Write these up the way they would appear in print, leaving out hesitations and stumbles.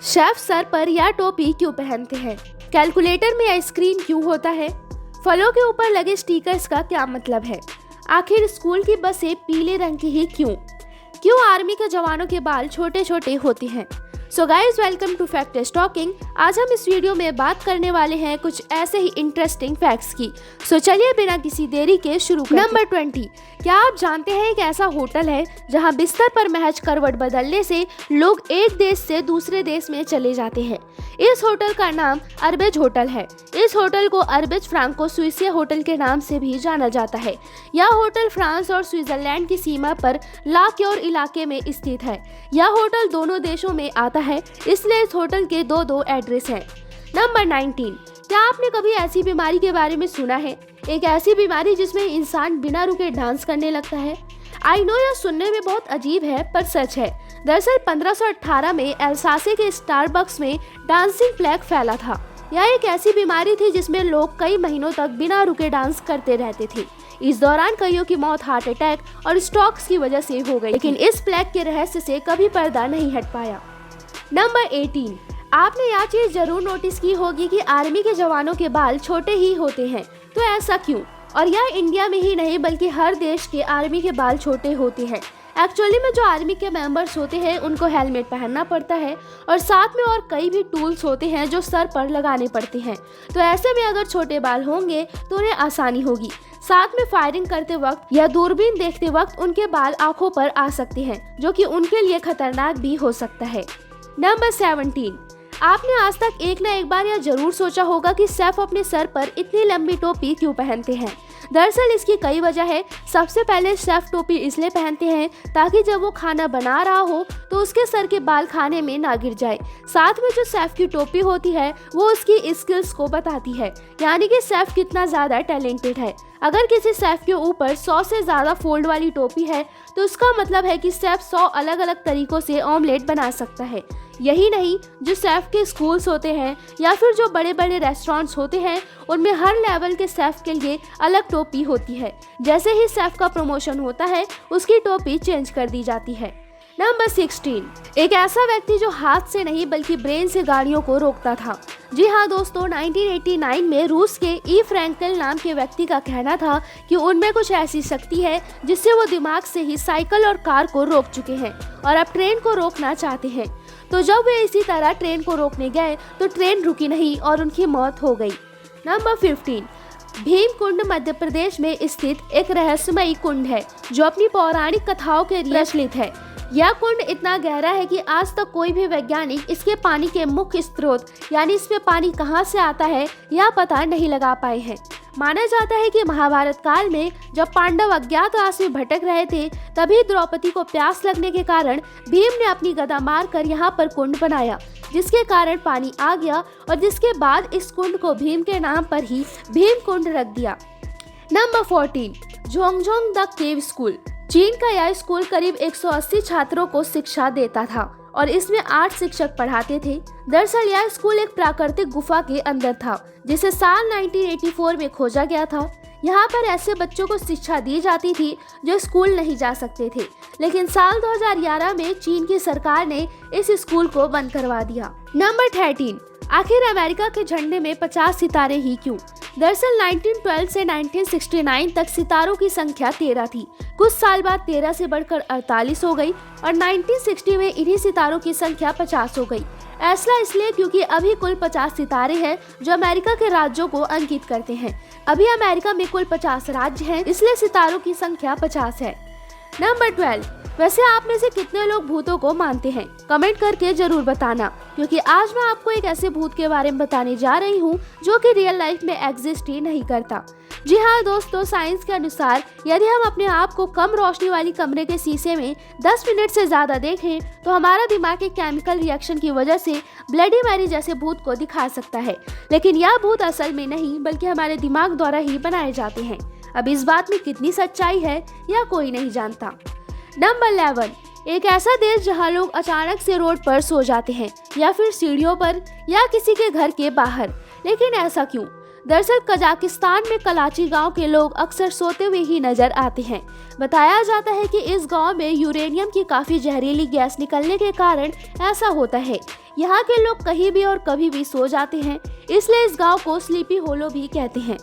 Chef sir पर या टोपी क्यों पहनते हैं? कैलकुलेटर में या स्क्रीन क्यों होता है? फलों के ऊपर लगे स्टिकर्स का क्या मतलब है? आखिर स्कूल की बसें पीले रंग की ही क्यों? क्यों आर्मी के जवानों के बाल छोटे छोटे होते हैं? So guys, welcome to fact is talking. आज हम इस वीडियो में बात करने वाले हैं कुछ ऐसे ही इंटरेस्टिंग फैक्ट्स की। सो चलिए बिना किसी देरी के शुरू करते हैं। नंबर 20, क्या आप जानते हैं एक ऐसा होटल है जहां बिस्तर पर महज करवट बदलने से लोग एक देश से दूसरे देश में चले जाते हैं? इस होटल का नाम अरबेज होटल है। इस होटल को अरबेज फ्रांको स्विसिया होटल के नाम से भी जाना जाता है। यह होटल फ्रांस और स्विट्जरलैंड की सीमा पर ला क्योर इलाके में स्थित है। यह होटल दोनों देशों में आता है, इसलिए इस होटल के दो एड्रेस हैं। नंबर 19, क्या आपने कभी ऐसी बीमारी के बारे में सुना है? एक ऐसी बीमारी जिसमें इंसान बिना रुके डांस करने लगता है। आई नो, यह सुनने में बहुत अजीब है पर सच है। दरअसल 1518 में एल्सासे के स्टारबक्स में डांसिंग प्लेग फैला था। यह एक ऐसी बीमारी थी जिसमें लोग कई महीनों तक बिना रुके डांस करते रहते थे। इस दौरान कईयों की मौत हार्ट अटैक और स्ट्रोक्स की वजह से हो गई, लेकिन इस प्लेग के रहस्य से कभी पर्दा नहीं हट पाया। नंबर 18, आपने यह चीज जरूर नोटिस की होगी कि आर्मी के जवानों के बाल छोटे ही होते हैं। तो ऐसा क्यों? और यह इंडिया में ही नहीं बल्कि हर देश के आर्मी के बाल छोटे होते हैं। एक्चुअली में जो आर्मी के मेंबर्स होते हैं उनको हेलमेट पहनना पड़ता है और साथ में और कई भी टूल्स होते हैं जो सर पर लगाने पड़ते हैं। तो ऐसे में अगर छोटे बाल होंगे तो उन्हें आसानी होगी। साथ में फायरिंग करते वक्त या दूरबीन देखते वक्त उनके बाल आंखों पर आ सकते हैं, जो कि उनके लिए खतरनाक भी हो सकता है। नंबर 17, आपने आज तक एक न एक बार यह जरूर सोचा होगा कि शेफ अपने सर पर इतनी लंबी टोपी क्यों पहनते हैं। दरअसल इसकी कई वजह है। सबसे पहले शेफ टोपी इसलिए पहनते हैं ताकि जब वो खाना बना रहा हो तो उसके सर के बाल खाने में ना गिर जाए। साथ में जो शेफ की टोपी होती है वो उसकी स्किल्स को बताती है, यानी कि शेफ कितना ज्यादा टैलेंटेड है। अगर किसी शेफ के ऊपर 100 से ज्यादा फोल्ड वाली टोपी है तो उसका मतलब है कि शेफ 100 अलग अलग तरीकों से ऑमलेट बना सकता है। यही नहीं, जो शेफ के स्कूल्स होते हैं या फिर जो बड़े बड़े रेस्टोरेंट्स होते हैं उनमें हर लेवल के शेफ के लिए अलग टोपी होती है। जैसे ही शेफ का प्रमोशन होता है उसकी टोपी चेंज कर दी जाती है। नंबर 16, एक ऐसा व्यक्ति जो हाथ से नहीं बल्कि ब्रेन से गाड़ियों को रोकता था। जी हाँ दोस्तों, 1989 में रूस के ई फ्रैंकल नाम के व्यक्ति का कहना था कि उनमें कुछ ऐसी शक्ति है जिससे वो दिमाग से ही साइकिल और कार को रोक चुके हैं और अब ट्रेन को रोकना चाहते हैं। तो जब वे इसी तरह ट्रेन को रोकने गए तो ट्रेन रुकी नहीं और उनकी मौत हो गई। नंबर 15, भीम कुंड मध्य प्रदेश में स्थित एक रहस्यमयी कुंड है जो अपनी पौराणिक कथाओं के लिए प्रचलित है। यह कुंड इतना गहरा है कि आज तक कोई भी वैज्ञानिक इसके पानी के मुख्य स्रोत यानी इसमें पानी कहां से आता है यह पता नहीं लगा पाए हैं। माना जाता है कि महाभारत काल में जब पांडव अज्ञातवास में भटक रहे थे तभी द्रौपदी को प्यास लगने के कारण भीम ने अपनी गदा मारकर यहाँ पर कुंड बनाया, जिसके कारण पानी आ गया और जिसके बाद इस कुंड को भीम के नाम पर ही भीम कुंड रख दिया। Number 14, Zhongdong the cave school. चीन का यह स्कूल करीब 180 छात्रों को शिक्षा देता था और इसमें 8 शिक्षक पढ़ाते थे। दरअसल यह स्कूल एक प्राकृतिक गुफा के अंदर था जिसे साल 1984 में खोजा गया था। यहाँ पर ऐसे बच्चों को शिक्षा दी जाती थी जो स्कूल नहीं जा सकते थे, लेकिन साल 2011 में चीन की सरकार ने इस स्कूल को बंद करवा दिया। नंबर 13, आखिर अमेरिका के झंडे में 50 सितारे ही क्यों? दरअसल 1912 से 1969 तक सितारों की संख्या 13 थी। कुछ साल बाद 13 से बढ़कर 48 हो गई और 1960 में इन्हीं सितारों की संख्या 50 हो गई। ऐसा इसलिए क्योंकि अभी कुल 50 सितारे हैं जो अमेरिका के राज्यों को अंकित करते हैं। अभी अमेरिका में कुल 50 राज्य हैं, इसलिए सितारों की संख्या 50 है। नंबर 12, वैसे आप में से कितने लोग भूतों को मानते हैं? कमेंट करके जरूर बताना, क्योंकि आज मैं आपको एक ऐसे भूत के बारे में बताने जा रही हूँ जो कि रियल लाइफ में एग्जिस्ट ही नहीं करता। जी हाँ दोस्तों, साइंस के अनुसार यदि हम अपने आप को कम रोशनी वाली कमरे के शीशे में 10 मिनट से ज्यादा देखें तो हमारा दिमाग के केमिकल रिएक्शन की वजह से ब्लडी मैरी जैसे भूत को दिखा सकता है, लेकिन यह भूत असल में नहीं बल्कि हमारे दिमाग द्वारा ही बनाए जाते हैं। अब इस बात में कितनी सच्चाई है यह कोई नहीं जानता। नंबर 11, एक ऐसा देश जहां लोग अचानक से रोड पर सो जाते हैं या फिर सीढ़ियों पर या किसी के घर के बाहर, लेकिन ऐसा क्यों? दरअसल कजाकिस्तान में कलाची गांव के लोग अक्सर सोते हुए ही नजर आते हैं। बताया जाता है कि इस गांव में यूरेनियम की काफी जहरीली गैस निकलने के कारण ऐसा होता है। यहाँ के लोग कहीं भी और कभी भी सो जाते हैं, इसलिए इस गांव को स्लीपी होलो भी कहते हैं।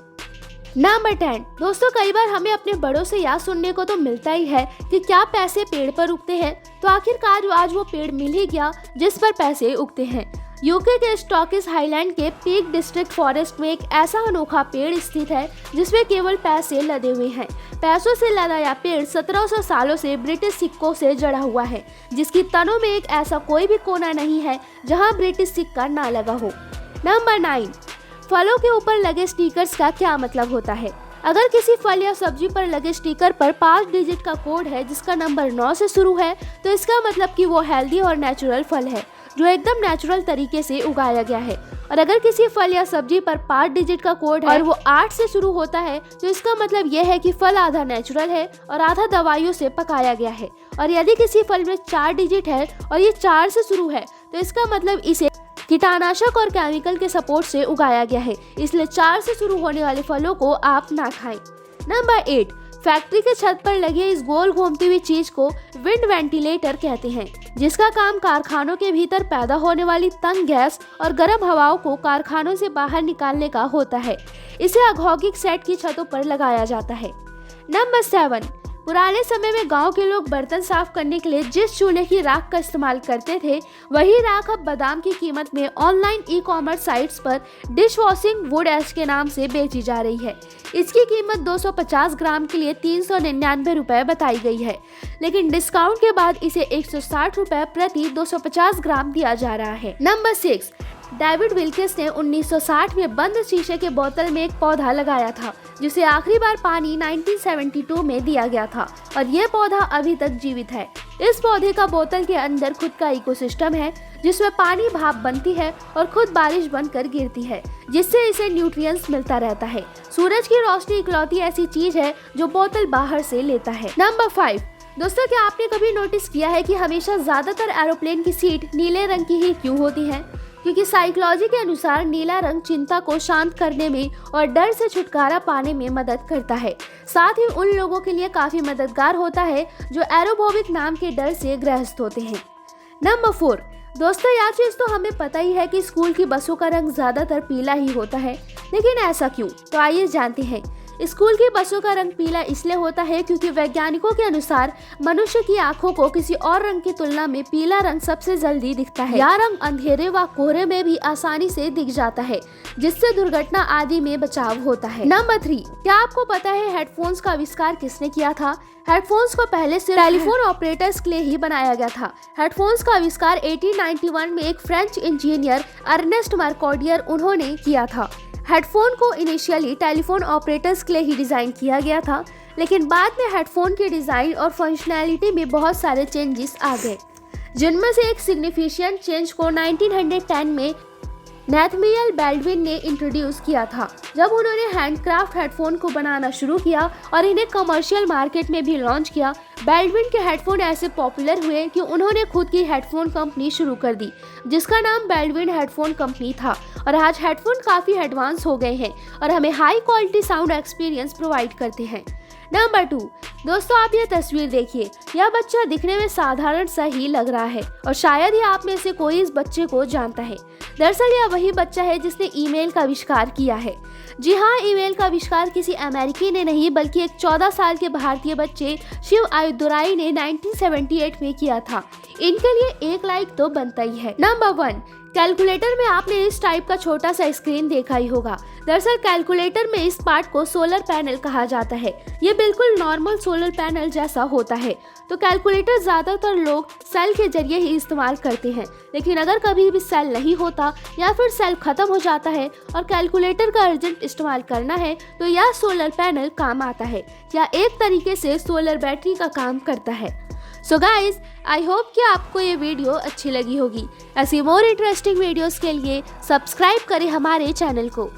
नंबर 10। दोस्तों, कई बार हमें अपने बड़ों से यह सुनने को तो मिलता ही है कि क्या पैसे पेड़ पर उगते हैं, तो आखिरकार आज वो पेड़ मिल ही गया जिस पर पैसे उगते हैं। यूके के स्टॉकिस हाईलैंड के पीक डिस्ट्रिक्ट फॉरेस्ट में एक ऐसा अनोखा पेड़ स्थित है जिसमें केवल पैसे लदे हुए हैं। पैसों से लदा यह पेड़ 1700 सालों से ब्रिटिश सिक्कों से जड़ा हुआ है, जिसकी तनों में एक ऐसा कोई भी कोना नहीं है जहां ब्रिटिश सिक्का ना लगा हो। नंबर 9। फलों के ऊपर लगे स्टिकर्स का क्या मतलब होता है। अगर किसी फल या सब्जी पर लगे स्टिकर पर 5 डिजिट का कोड है जिसका नंबर 9 से शुरू है, तो इसका मतलब कि वो हेल्दी और नेचुरल फल है जो एकदम नेचुरल तरीके से उगाया गया है। और अगर किसी फल या सब्जी पर 5 डिजिट का कोड है और वो 8 से शुरू होता है, तो इसका मतलब यह है कि फल आधा नेचुरल है और आधा दवाइयों से पकाया गया है। और यदि किसी फल में 4 डिजिट है और ये 4 से शुरू है, तो इसका मतलब इसे कीटनाशक और केमिकल के सपोर्ट से उगाया गया है, इसलिए 4 से शुरू होने वाले फलों को आप ना खाएं। नंबर 8। फैक्ट्री के छत पर लगे इस गोल घूमती हुई चीज को विंड वेंटिलेटर कहते हैं, जिसका काम कारखानों के भीतर पैदा होने वाली तंग गैस और गर्म हवाओं को कारखानों से बाहर निकालने का होता है। इसे औद्योगिक सेट की छतों पर लगाया जाता है। नंबर 7। पुराने समय में गांव के लोग बर्तन साफ करने के लिए जिस चूल्हे की राख का इस्तेमाल करते थे, वही राख अब बादाम की कीमत में ऑनलाइन ई-कॉमर्स साइट्स पर डिश वॉशिंग वुड ऐश के नाम से बेची जा रही है। इसकी कीमत 250 ग्राम के लिए 399 रुपए बताई गई है, लेकिन डिस्काउंट के बाद इसे 160 रुपए प्रति 250 ग्राम दिया जा रहा है। नंबर 6। डेविड विल्किस ने 1960 में बंद शीशे के बोतल में एक पौधा लगाया था, जिसे आखिरी बार पानी 1972 में दिया गया था, और ये पौधा अभी तक जीवित है। इस पौधे का बोतल के अंदर खुद का इकोसिस्टम है, जिसमें पानी भाप बनती है और खुद बारिश बनकर गिरती है, जिससे इसे न्यूट्रिएंट्स मिलता रहता है। सूरज की रोशनी इकलौती ऐसी चीज है जो बोतल बाहर से लेता है। नंबर 5। दोस्तों, क्या आपने कभी नोटिस किया है कि हमेशा ज्यादातर एरोप्लेन की सीट नीले रंग की ही क्यों होती है? क्योंकि साइकोलॉजी के अनुसार नीला रंग चिंता को शांत करने में और डर से छुटकारा पाने में मदद करता है। साथ ही उन लोगों के लिए काफी मददगार होता है जो एरोफोबिक नाम के डर से ग्रस्त होते हैं। नंबर 4। दोस्तों, यह चीज तो हमें पता ही है कि स्कूल की बसों का रंग ज्यादातर पीला ही होता है, लेकिन ऐसा क्यों? तो आइए जानते हैं। स्कूल की बसों का रंग पीला इसलिए होता है क्योंकि वैज्ञानिकों के अनुसार मनुष्य की आंखों को किसी और रंग की तुलना में पीला रंग सबसे जल्दी दिखता है। यह रंग अंधेरे व कोहरे में भी आसानी से दिख जाता है, जिससे दुर्घटना आदि में बचाव होता है। नंबर 3। क्या आपको पता है हेडफोन्स का आविष्कार किसने किया था? हेडफोन्स को पहले से टेलीफोन ऑपरेटर्स के लिए ही बनाया गया था। हेडफोन्स का आविष्कार 1891 में एक फ्रेंच इंजीनियर अर्नेस्ट मार्कोडियर उन्होंने किया था। हेडफोन को इनिशियली टेलीफोन ऑपरेटर्स के लिए ही डिजाइन किया गया था, लेकिन बाद में हेडफोन के डिजाइन और फंक्शनैलिटी में बहुत सारे चेंजेस आ गए, जिनमें से एक सिग्निफिकेंट चेंज को 1910 में नेथनियल बाल्डविन ने इंट्रोड्यूस किया था, जब उन्होंने हैंडक्राफ्ट हेडफोन को बनाना शुरू किया और इन्हें कमर्शियल मार्केट में भी लॉन्च किया। बाल्डविन के हेडफोन ऐसे पॉपुलर हुए कि उन्होंने खुद की हेडफोन कंपनी शुरू कर दी, जिसका नाम बाल्डविन हेडफोन कंपनी था। और आज हेडफोन काफी एडवांस हो गए हैं और हमें high quality sound experience provide करते हैं। नंबर 2। दोस्तों, आप ये तस्वीर देखिए। यह बच्चा दिखने में साधारण सा ही लग रहा है और शायद ही आप में से कोई इस बच्चे को जानता है। दरअसल यह वही बच्चा है जिसने ईमेल का आविष्कार किया है। जी हाँ, ईमेल का आविष्कार किसी अमेरिकी ने नहीं बल्कि एक 14 साल के भारतीय बच्चे शिव आयुदुराई ने 1978 में किया था। इनके लिए 1 लाइक तो बनता ही है। नंबर 1। कैलकुलेटर में आपने इस टाइप का छोटा सा स्क्रीन देखा ही होगा। दरअसल कैलकुलेटर में इस पार्ट को सोलर पैनल कहा जाता है। ये बिल्कुल नॉर्मल सोलर पैनल जैसा होता है। तो कैलकुलेटर ज्यादातर लोग सेल के जरिए ही इस्तेमाल करते हैं, लेकिन अगर कभी भी सेल नहीं होता या फिर सेल खत्म हो जाता है और कैलकुलेटर का अर्जेंट इस्तेमाल करना है, तो यह सोलर पैनल काम आता है या एक तरीके से सोलर बैटरी का काम करता है। सो गाइज, आई होप कि आपको ये वीडियो अच्छी लगी होगी। ऐसी मोर इंटरेस्टिंग वीडियोस के लिए सब्सक्राइब करें हमारे चैनल को।